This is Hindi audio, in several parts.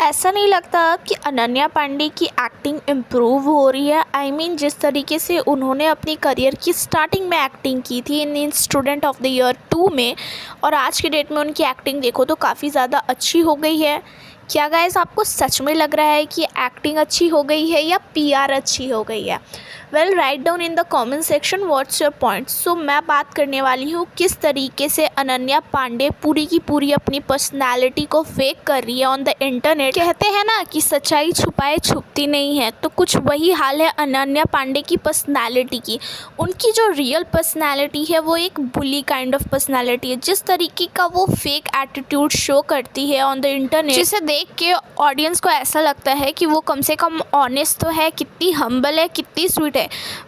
ऐसा नहीं लगता कि अनन्या पांडे की एक्टिंग इम्प्रूव हो रही है? जिस तरीके से उन्होंने अपनी करियर की स्टार्टिंग में एक्टिंग की थी इन स्टूडेंट ऑफ द ईयर 2 में, और आज की डेट में उनकी एक्टिंग देखो तो काफ़ी ज़्यादा अच्छी हो गई है। क्या गाइस आपको सच में लग रहा है कि एक्टिंग अच्छी हो गई है या पीआर अच्छी हो गई है? Well, write down in the comment section what's your point. So मैं बात करने वाली हूँ किस तरीके से अनन्या पांडे पूरी की पूरी अपनी पर्सनालिटी को फेक कर रही है ऑन द इंटरनेट। कहते हैं ना कि सच्चाई छुपाए छुपती नहीं है, तो कुछ वही हाल है अनन्या पांडे की पर्सनालिटी की। उनकी जो रियल पर्सनालिटी है वो एक बुली काइंड ऑफ पर्सनालिटी है। जिस तरीके का वो फेक एटीट्यूड शो करती है ऑन द इंटरनेट, जिसे देख के ऑडियंस को ऐसा लगता है कि वो कम से कम ऑनेस्ट तो है, कितनी हम्बल है, कितनी स्वीट है।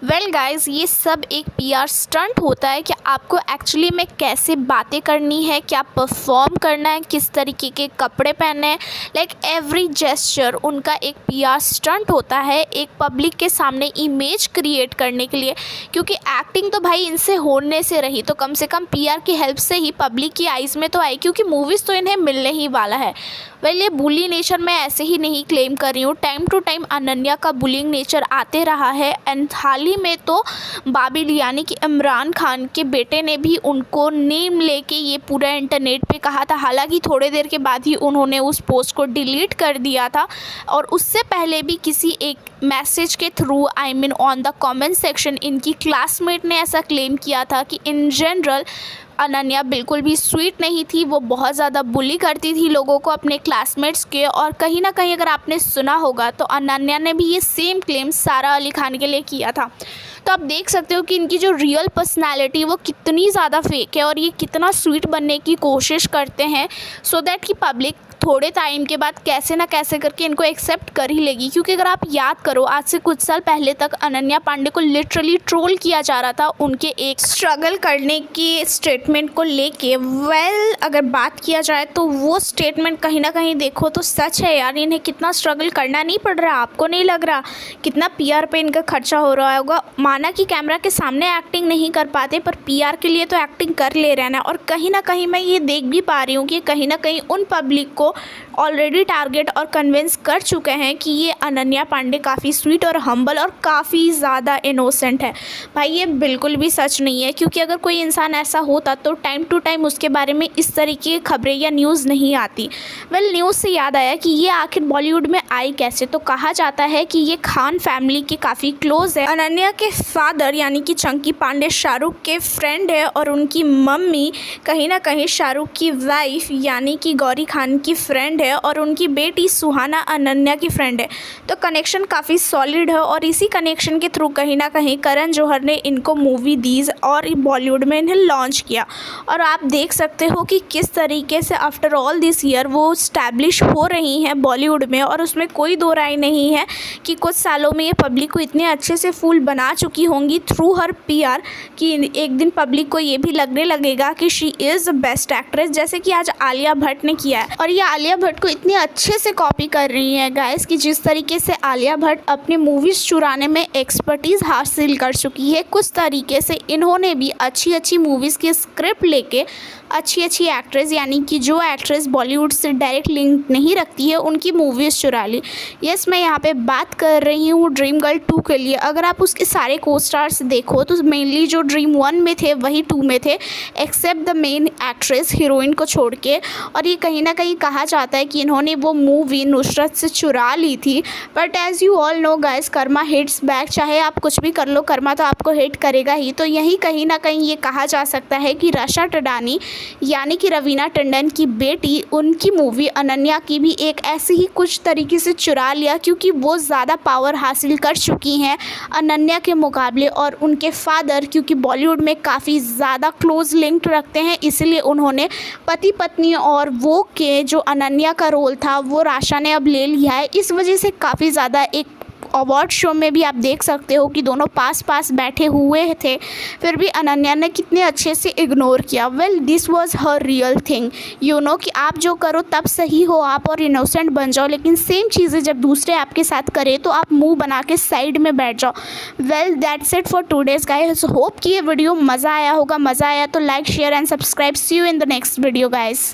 वेल गाइज, ये सब एक पीआर स्टंट होता है कि आपको एक्चुअली में कैसे बातें करनी है, क्या परफॉर्म करना है, किस तरीके के कपड़े पहनने हैं। लाइक एवरी जेस्चर उनका एक पीआर स्टंट होता है, एक पब्लिक के सामने इमेज क्रिएट करने के लिए। क्योंकि एक्टिंग तो भाई इनसे होने से रही, तो कम से कम पीआर की हेल्प से ही पब्लिक की आइज़ में तो आई, क्योंकि मूवीज़ तो इन्हें मिलने ही वाला है। वेल, ये बुली नेचर मैं ऐसे ही नहीं क्लेम कर रही हूँ। टाइम टू टाइम अनन्या का बुलिंग नेचर आते रहा है, एंड हाल ही में तो बाबिल यानी कि इमरान खान के बेटे ने भी उनको नेम लेके ये पूरा इंटरनेट पे कहा था। हालांकि थोड़ी देर के बाद ही उन्होंने उस पोस्ट को डिलीट कर दिया था, और उससे पहले भी किसी एक मैसेज के through on the comment section इनकी क्लासमेट ने ऐसा क्लेम किया था कि इन जनरल अनन्या बिल्कुल भी स्वीट नहीं थी, वो बहुत ज़्यादा बुली करती थी लोगों को, अपने क्लासमेट्स के। और कहीं ना कहीं अगर आपने सुना होगा तो अनन्या ने भी ये सेम क्लेम सारा अली खान के लिए किया था। तो आप देख सकते हो कि इनकी जो रियल पर्सनालिटी वो कितनी ज़्यादा फेक है, और ये कितना स्वीट बनने की कोशिश करते हैं सो दैट कि पब्लिक थोड़े टाइम के बाद कैसे ना कैसे करके इनको एक्सेप्ट कर ही लेगी। क्योंकि अगर आप याद करो, आज से कुछ साल पहले तक अनन्या पांडे को लिटरली ट्रोल किया जा रहा था उनके एक स्ट्रगल करने की स्टेटमेंट को लेके। वेल, अगर बात किया जाए तो वो स्टेटमेंट कहीं ना कहीं देखो तो सच है यार। इन्हें कितना स्ट्रगल करना नहीं पड़ रहा, आपको नहीं लग रहा कितना पीआर पे इनका खर्चा हो रहा होगा? माना कि कैमरा के सामने एक्टिंग नहीं कर पाते, पर पीआर के लिए तो एक्टिंग कर ले रहे हैं ना। और कहीं ना कहीं मैं ये देख भी पा रही हूँ कि कहीं ना कहीं उन पब्लिक को ऑलरेडी टारगेट और कन्विंस कर चुके हैं कि ये अनन्या पांडे काफ़ी स्वीट और हम्बल और काफ़ी ज़्यादा इनोसेंट है। भाई, ये बिल्कुल भी सच नहीं है, क्योंकि अगर कोई इंसान ऐसा होता तो टाइम टू टाइम उसके बारे में इस तरीके की खबरें या न्यूज़ नहीं आती। वेल, न्यूज़ से याद आया कि ये आखिर बॉलीवुड में आई कैसे। तो कहा जाता है कि ये खान फैमिली के काफ़ी क्लोज है। अनन्या के फादर यानी कि चंकी पांडे शाहरुख के फ्रेंड है, और उनकी मम्मी कहीं ना कहीं शाहरुख की वाइफ यानी कि गौरी खान की फ्रेंड है, और उनकी बेटी सुहाना अनन्या की फ्रेंड है। तो कनेक्शन काफ़ी सॉलिड है, और इसी कनेक्शन के थ्रू कहीं ना कहीं करण जौहर ने इनको मूवी दी और बॉलीवुड में इन्हें लॉन्च किया। और आप देख सकते हो कि किस तरीके से आफ्टर ऑल दिस ईयर वो स्टैब्लिश हो रही हैं बॉलीवुड में, और उसमें कोई दो राय नहीं है कि कुछ सालों में ये पब्लिक को इतने अच्छे से फूल बना चुकी होंगी थ्रू हर पीआर कि एक दिन पब्लिक को ये भी लगने लगेगा कि शी इज़ बेस्ट एक्ट्रेस, जैसे कि आज आलिया भट्ट ने किया है। और ये आलिया भट्ट को इतने अच्छे से कॉपी कर रही हैं गाइस कि जिस तरीके से आलिया भट्ट अपने मूवीज़ चुराने में एक्सपर्टीज़ हासिल कर चुकी है, कुछ तरीके से इन्होंने भी अच्छी अच्छी मूवीज़ की स्क्रिप्ट लेके अच्छी अच्छी एक्ट्रेस यानी कि जो एक्ट्रेस बॉलीवुड से डायरेक्ट लिंक नहीं रखती है उनकी मूवीज़ चुरा ली। यस, मैं यहाँ पे बात कर रही हूँ ड्रीम गर्ल 2 के लिए। अगर आप उसके सारे को स्टार्स देखो तो मेनली जो ड्रीम 1 में थे वही 2 में थे, except the main actress heroine को छोड़ के। और ये कहीं ना कहीं कहा जाता है कि इन्होंने वो मूवी नुसरत से चुरा ली थी। But as you all know guys, Karma hits back. चाहे आप कुछ भी कर लो, कर्मा तो आपको हिट करेगा ही। तो यही कहीं ना कहीं ये कहा जा सकता है कि रशा टडानी यानी कि रवीना टंडन की बेटी, उनकी मूवी अनन्या की भी एक ऐसे ही कुछ तरीके से चुरा लिया, क्योंकि वो ज़्यादा पावर हासिल कर चुकी हैं अनन्या के मुकाबले। और उनके फादर क्योंकि बॉलीवुड में काफ़ी ज़्यादा क्लोज लिंक रखते हैं, इसलिए उन्होंने पति पत्नी और वो के जो अनन्या का रोल था वो राशा ने अब ले लिया है। इस वजह से काफ़ी ज़्यादा एक अवार्ड शो में भी आप देख सकते हो कि दोनों पास पास बैठे हुए थे, फिर भी अनन्या ने कितने अच्छे से इग्नोर किया। Well, this was her real thing. You know कि आप जो करो तब सही हो आप और इनोसेंट बन जाओ, लेकिन सेम चीज़ें जब दूसरे आपके साथ करें तो आप मुंह बना के साइड में बैठ जाओ। Well, that's it for today's guys. Hope कि ये वीडियो मज़ा आया होगा। मज़ा आया तो like, share and subscribe. See you in the next video guys.